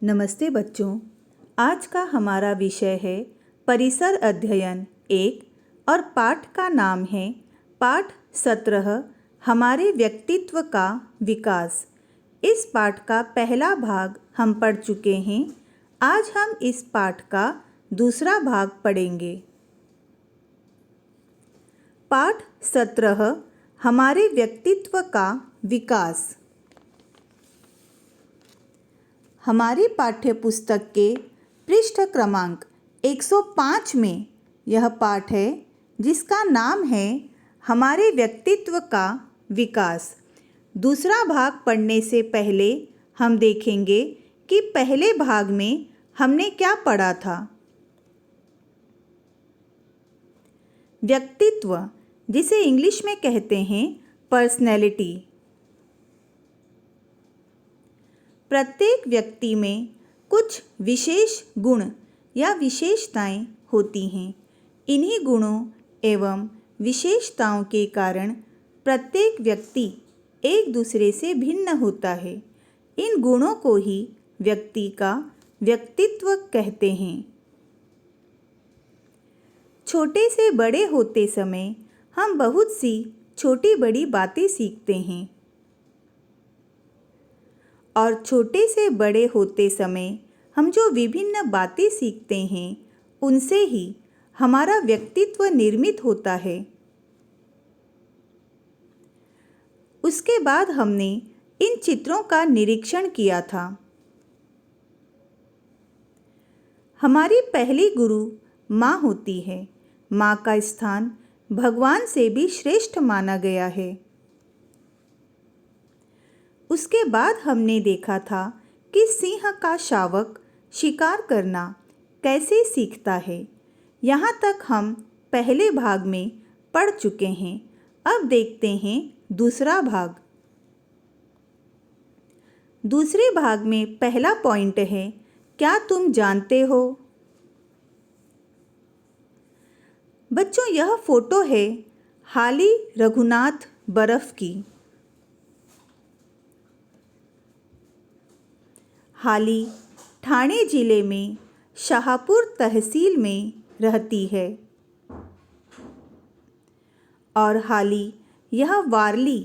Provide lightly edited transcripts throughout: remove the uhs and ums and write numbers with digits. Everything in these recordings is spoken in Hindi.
नमस्ते बच्चों। आज का हमारा विषय है परिसर अध्ययन 1 और पाठ का नाम है पाठ 17 हमारे व्यक्तित्व का विकास। इस पाठ का पहला भाग हम पढ़ चुके हैं। आज हम इस पाठ का दूसरा भाग पढ़ेंगे। पाठ 17 हमारे व्यक्तित्व का विकास। हमारी पाठ्य पुस्तक के पृष्ठ क्रमांक 105 में यह पाठ है जिसका नाम है हमारे व्यक्तित्व का विकास। दूसरा भाग पढ़ने से पहले हम देखेंगे कि पहले भाग में हमने क्या पढ़ा था। व्यक्तित्व, जिसे इंग्लिश में कहते हैं पर्सनैलिटी। प्रत्येक व्यक्ति में कुछ विशेष गुण या विशेषताएं होती हैं। इन्हीं गुणों एवं विशेषताओं के कारण प्रत्येक व्यक्ति एक दूसरे से भिन्न होता है। इन गुणों को ही व्यक्ति का व्यक्तित्व कहते हैं। छोटे से बड़े होते समय हम बहुत सी छोटी बड़ी बातें सीखते हैं और छोटे से बड़े होते समय हम जो विभिन्न बातें सीखते हैं उनसे ही हमारा व्यक्तित्व निर्मित होता है। उसके बाद हमने इन चित्रों का निरीक्षण किया था। हमारी पहली गुरु माँ होती है। माँ का स्थान भगवान से भी श्रेष्ठ माना गया है। उसके बाद हमने देखा था कि सिंह का शावक शिकार करना कैसे सीखता है। यहाँ तक हम पहले भाग में पढ़ चुके हैं। अब देखते हैं दूसरा भाग। दूसरे भाग में पहला पॉइंट है, क्या तुम जानते हो? बच्चों, यह फोटो है हाली रघुनाथ बर्फ की। हाली ठाणे जिले में शाहपुर तहसील में रहती है और हाली यह वारली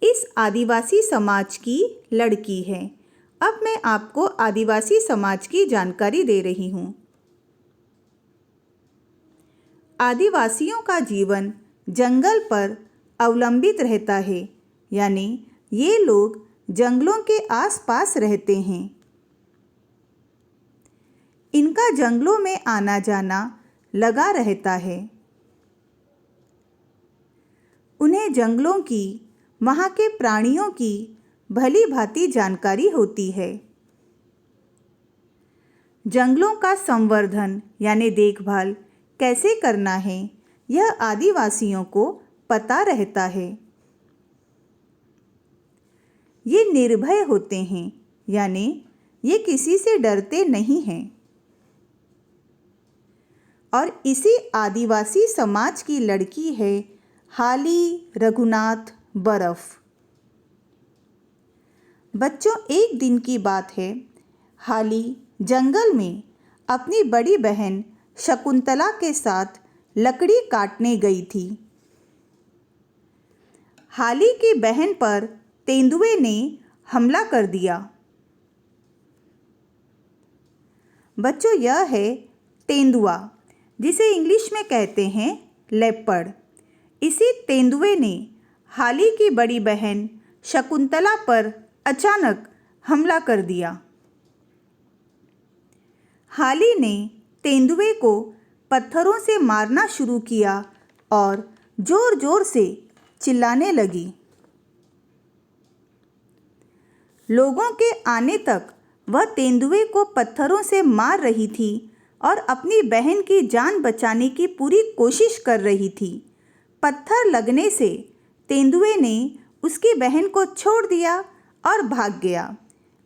इस आदिवासी समाज की लड़की है। अब मैं आपको आदिवासी समाज की जानकारी दे रही हूँ। आदिवासियों का जीवन जंगल पर अवलंबित रहता है, यानी ये लोग जंगलों के आसपास रहते हैं। इनका जंगलों में आना जाना लगा रहता है। उन्हें जंगलों की, वहाँ के प्राणियों की भली भांति जानकारी होती है। जंगलों का संवर्धन यानी देखभाल कैसे करना है, यह आदिवासियों को पता रहता है। ये निर्भय होते हैं, यानी ये किसी से डरते नहीं हैं। और इसी आदिवासी समाज की लड़की है हाली रघुनाथ बर्फ। बच्चों, एक दिन की बात है। हाली जंगल में अपनी बड़ी बहन शकुंतला के साथ लकड़ी काटने गई थी। हाली की बहन पर तेंदुए ने हमला कर दिया। बच्चों, यह है तेंदुआ, जिसे इंग्लिश में कहते हैं लेपर्ड। इसी तेंदुए ने हाली की बड़ी बहन शकुंतला पर अचानक हमला कर दिया। हाली ने तेंदुए को पत्थरों से मारना शुरू किया और जोर जोर से चिल्लाने लगी। लोगों के आने तक वह तेंदुए को पत्थरों से मार रही थी और अपनी बहन की जान बचाने की पूरी कोशिश कर रही थी। पत्थर लगने से तेंदुए ने उसकी बहन को छोड़ दिया और भाग गया।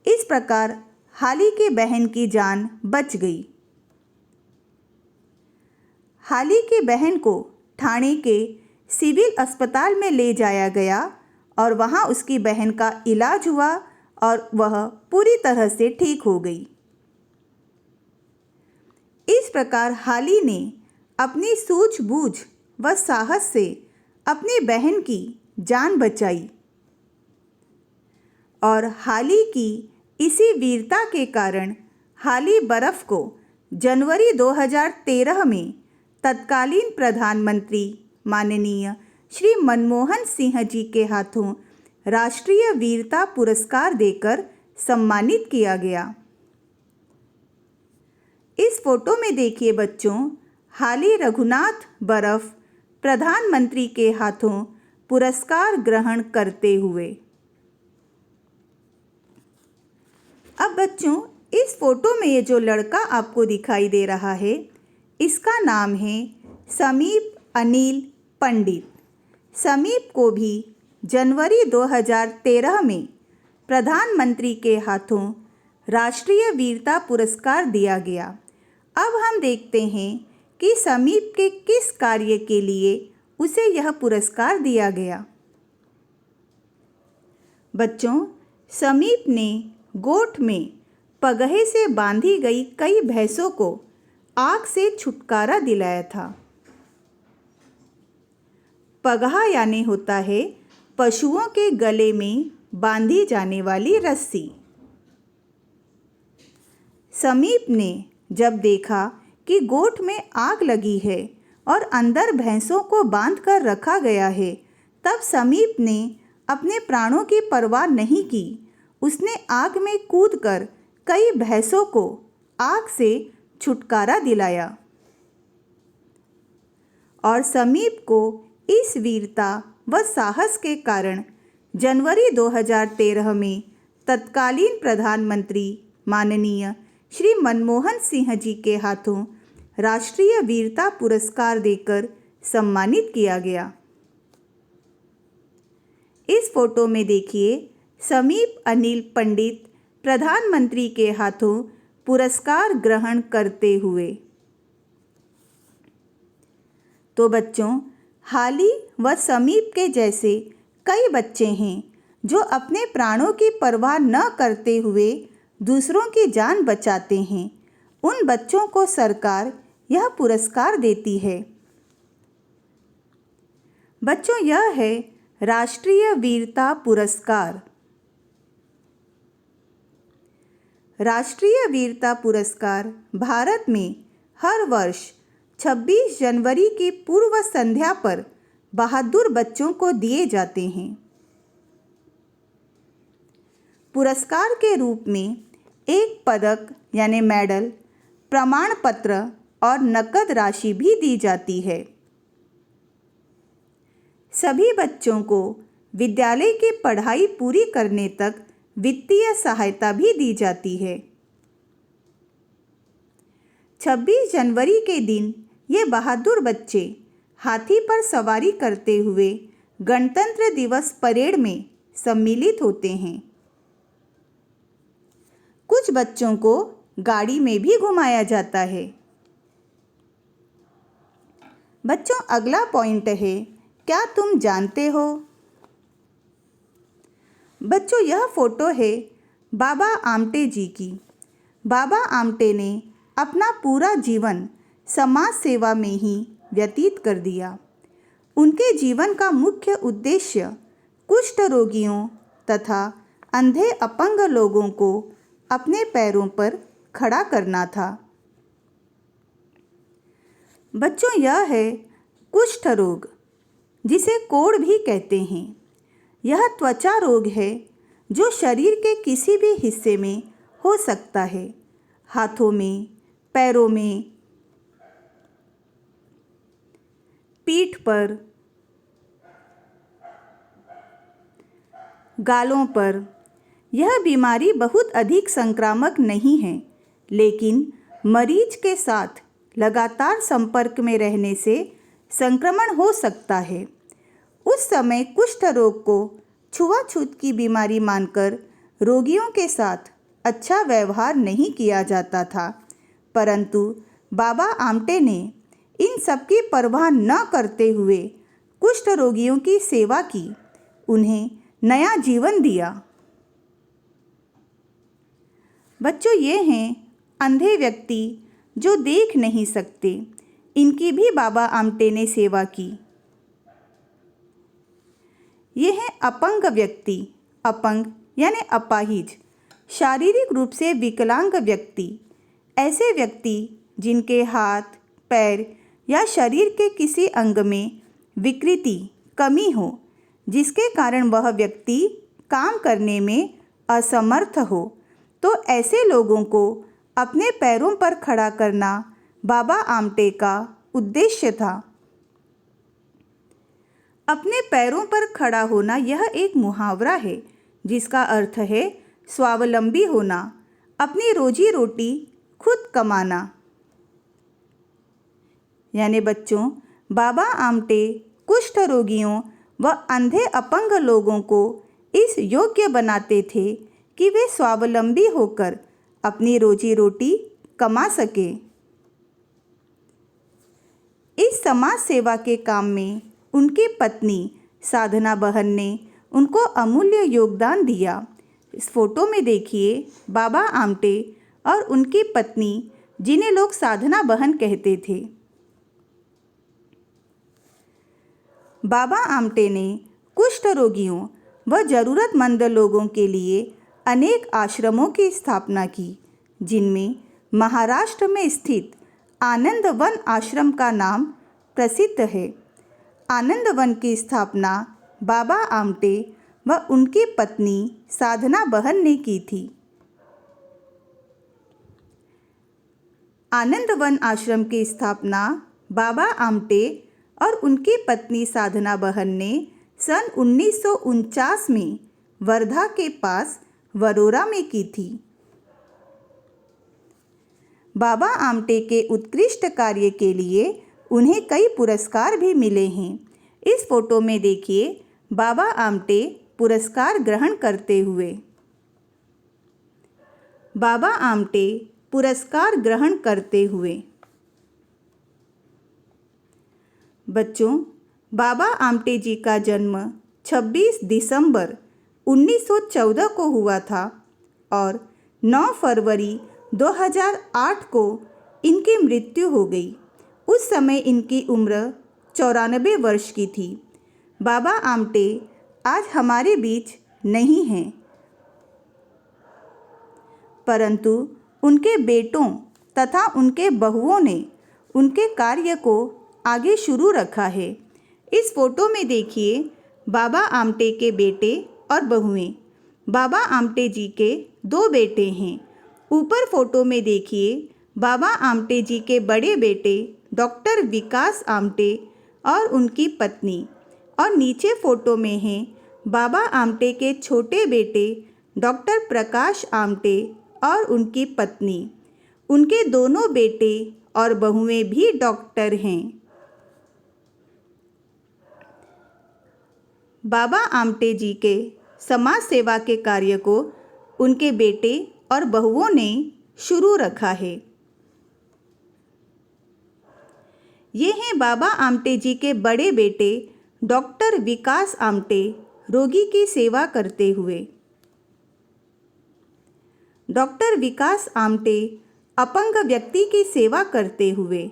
इस प्रकार हाली की बहन की जान बच गई। हाली की बहन को ठाणे के सिविल अस्पताल में ले जाया गया और वहाँ उसकी बहन का इलाज हुआ और वह पूरी तरह से ठीक हो गई। इस प्रकार हाली ने अपनी सूझबूझ व साहस से अपनी बहन की जान बचाई और हाली की इसी वीरता के कारण हाली बर्फ को जनवरी 2013 में तत्कालीन प्रधानमंत्री माननीय श्री मनमोहन सिंह जी के हाथों राष्ट्रीय वीरता पुरस्कार देकर सम्मानित किया गया। इस फोटो में देखिए बच्चों, हाली रघुनाथ बर्फ प्रधानमंत्री के हाथों पुरस्कार ग्रहण करते हुए। अब बच्चों, इस फोटो में ये जो लड़का आपको दिखाई दे रहा है, इसका नाम है समीप अनिल पंडित। समीप को भी जनवरी 2013 में प्रधानमंत्री के हाथों राष्ट्रीय वीरता पुरस्कार दिया गया। अब हम देखते हैं कि समीप के किस कार्य के लिए उसे यह पुरस्कार दिया गया। बच्चों, समीप ने गोठ में पगहे से बांधी गई कई भैंसों को आग से छुटकारा दिलाया था। पगहा यानी होता है पशुओं के गले में बांधी जाने वाली रस्सी। समीप ने जब देखा कि गोठ में आग लगी है और अंदर भैंसों को बांधकर रखा गया है, तब समीप ने अपने प्राणों की परवाह नहीं की। उसने आग में कूदकर कई भैंसों को आग से छुटकारा दिलाया और समीप को इस वीरता व साहस के कारण जनवरी 2013 में तत्कालीन प्रधानमंत्री माननीय श्री मनमोहन सिंह जी के हाथों राष्ट्रीय वीरता पुरस्कार देकर सम्मानित किया गया। इस फोटो में देखिए, समीप अनिल पंडित प्रधानमंत्री के हाथों पुरस्कार ग्रहण करते हुए। तो बच्चों, हाली व समीप के जैसे कई बच्चे हैं जो अपने प्राणों की परवाह न करते हुए दूसरों की जान बचाते हैं। उन बच्चों को सरकार यह पुरस्कार देती है। बच्चों, यह है राष्ट्रीय वीरता पुरस्कार। राष्ट्रीय वीरता पुरस्कार भारत में हर वर्ष 26 जनवरी की पूर्व संध्या पर बहादुर बच्चों को दिए जाते हैं। पुरस्कार के रूप में एक पदक यानी मेडल, प्रमाण पत्र और नकद राशि भी दी जाती है। सभी बच्चों को विद्यालय की पढ़ाई पूरी करने तक वित्तीय सहायता भी दी जाती है। 26 जनवरी के दिन ये बहादुर बच्चे हाथी पर सवारी करते हुए गणतंत्र दिवस परेड में सम्मिलित होते हैं। कुछ बच्चों को गाड़ी में भी घुमाया जाता है। बच्चों, अगला पॉइंट है, क्या तुम जानते हो? बच्चों, यह फोटो है बाबा आमटे जी की। बाबा आमटे ने अपना पूरा जीवन समाज सेवा में ही व्यतीत कर दिया। उनके जीवन का मुख्य उद्देश्य कुष्ठ रोगियों तथा अंधे अपंग लोगों को अपने पैरों पर खड़ा करना था। बच्चों, यह है कुष्ठ रोग, जिसे कोढ़ भी कहते हैं। यह त्वचा रोग है जो शरीर के किसी भी हिस्से में हो सकता है। हाथों में, पैरों में, पीठ पर, गालों पर। यह बीमारी बहुत अधिक संक्रामक नहीं है, लेकिन मरीज के साथ लगातार संपर्क में रहने से संक्रमण हो सकता है। उस समय कुष्ठ रोग को छुआछूत की बीमारी मानकर रोगियों के साथ अच्छा व्यवहार नहीं किया जाता था, परंतु बाबा आमटे ने इन सब की परवाह न करते हुए कुष्ठ रोगियों की सेवा की, उन्हें नया जीवन दिया। बच्चों, ये हैं अंधे व्यक्ति जो देख नहीं सकते, इनकी भी बाबा आमटे ने सेवा की। ये हैं अपंग व्यक्ति। अपंग यानी अपाहिज, शारीरिक रूप से विकलांग व्यक्ति। ऐसे व्यक्ति जिनके हाथ, पैर या शरीर के किसी अंग में विकृति, कमी हो, जिसके कारण वह व्यक्ति काम करने में असमर्थ हो, तो ऐसे लोगों को अपने पैरों पर खड़ा करना बाबा आमटे का उद्देश्य था। अपने पैरों पर खड़ा होना यह एक मुहावरा है जिसका अर्थ है स्वावलंबी होना, अपनी रोजी रोटी खुद कमाना। यानी बच्चों, बाबा आमटे कुष्ठ रोगियों व अंधे अपंग लोगों को इस योग्य बनाते थे कि वे स्वावलंबी होकर अपनी रोजी रोटी कमा सके। इस समाज सेवा के काम में उनकी पत्नी साधना बहन ने उनको अमूल्य योगदान दिया। इस फोटो में देखिए बाबा आमटे और उनकी पत्नी, जिन्हें लोग साधना बहन कहते थे। बाबा आमटे ने कुष्ठ रोगियों व ज़रूरतमंद लोगों के लिए अनेक आश्रमों की स्थापना की, जिनमें महाराष्ट्र में स्थित आनंद वन आश्रम का नाम प्रसिद्ध है। आनंद वन की स्थापना बाबा आमटे व उनकी पत्नी साधना बहन ने की थी। आनंद वन आश्रम की स्थापना बाबा आमटे और उनकी पत्नी साधना बहन ने सन 1949 में वर्धा के पास वरोरा में की थी। बाबा आमटे के उत्कृष्ट कार्य के लिए उन्हें कई पुरस्कार भी मिले हैं। इस फोटो में देखिए बाबा आमटे पुरस्कार ग्रहण करते हुए। बाबा आमटे पुरस्कार ग्रहण करते हुए। बच्चों, बाबा आमटे जी का जन्म 26 दिसंबर 1914 को हुआ था और 9 फरवरी 2008 को इनकी मृत्यु हो गई। उस समय इनकी उम्र 94 वर्ष की थी। बाबा आमटे आज हमारे बीच नहीं हैं, परंतु उनके बेटों तथा उनके बहुओं ने उनके कार्य को आगे शुरू रखा है। इस फोटो में देखिए बाबा आमटे के बेटे और बहुएं। बाबा आमटे जी के 2 बेटे हैं। ऊपर फोटो में देखिए बाबा आमटे जी के बड़े बेटे डॉक्टर विकास आमटे और उनकी पत्नी, और नीचे फोटो में हैं बाबा आमटे के छोटे बेटे डॉक्टर प्रकाश आमटे और उनकी पत्नी। उनके दोनों बेटे और बहुएं भी डॉक्टर हैं। बाबा आमटे जी के समाज सेवा के कार्य को उनके बेटे और बहुओं ने शुरू रखा है। ये हैं बाबा आमटे जी के बड़े बेटे डॉक्टर विकास आमटे, रोगी की सेवा करते हुए। डॉक्टर विकास आमटे अपंग व्यक्ति की सेवा करते हुए।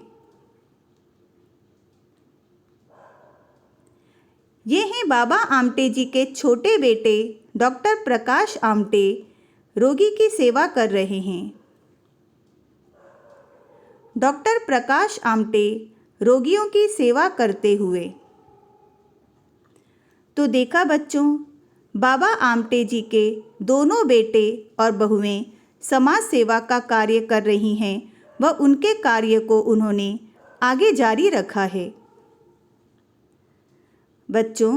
ये हैं बाबा आमटे जी के छोटे बेटे डॉक्टर प्रकाश आमटे, रोगी की सेवा कर रहे हैं। डॉक्टर प्रकाश आमटे रोगियों की सेवा करते हुए। तो देखा बच्चों, बाबा आमटे जी के दोनों बेटे और बहुएं समाज सेवा का कार्य कर रही हैं व उनके कार्य को उन्होंने आगे जारी रखा है। बच्चों,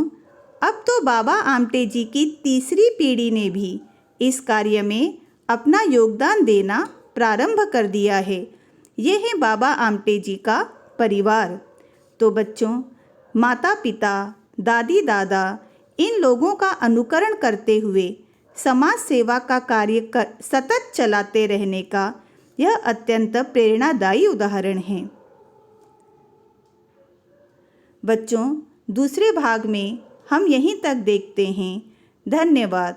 अब तो बाबा आमटे जी की तीसरी पीढ़ी ने भी इस कार्य में अपना योगदान देना प्रारंभ कर दिया है। ये है बाबा आमटे जी का परिवार। तो बच्चों, माता पिता, दादी दादा इन लोगों का अनुकरण करते हुए समाज सेवा का कार्य सतत चलाते रहने का यह अत्यंत प्रेरणादायी उदाहरण है। बच्चों, दूसरे भाग में हम यहीं तक देखते हैं। धन्यवाद।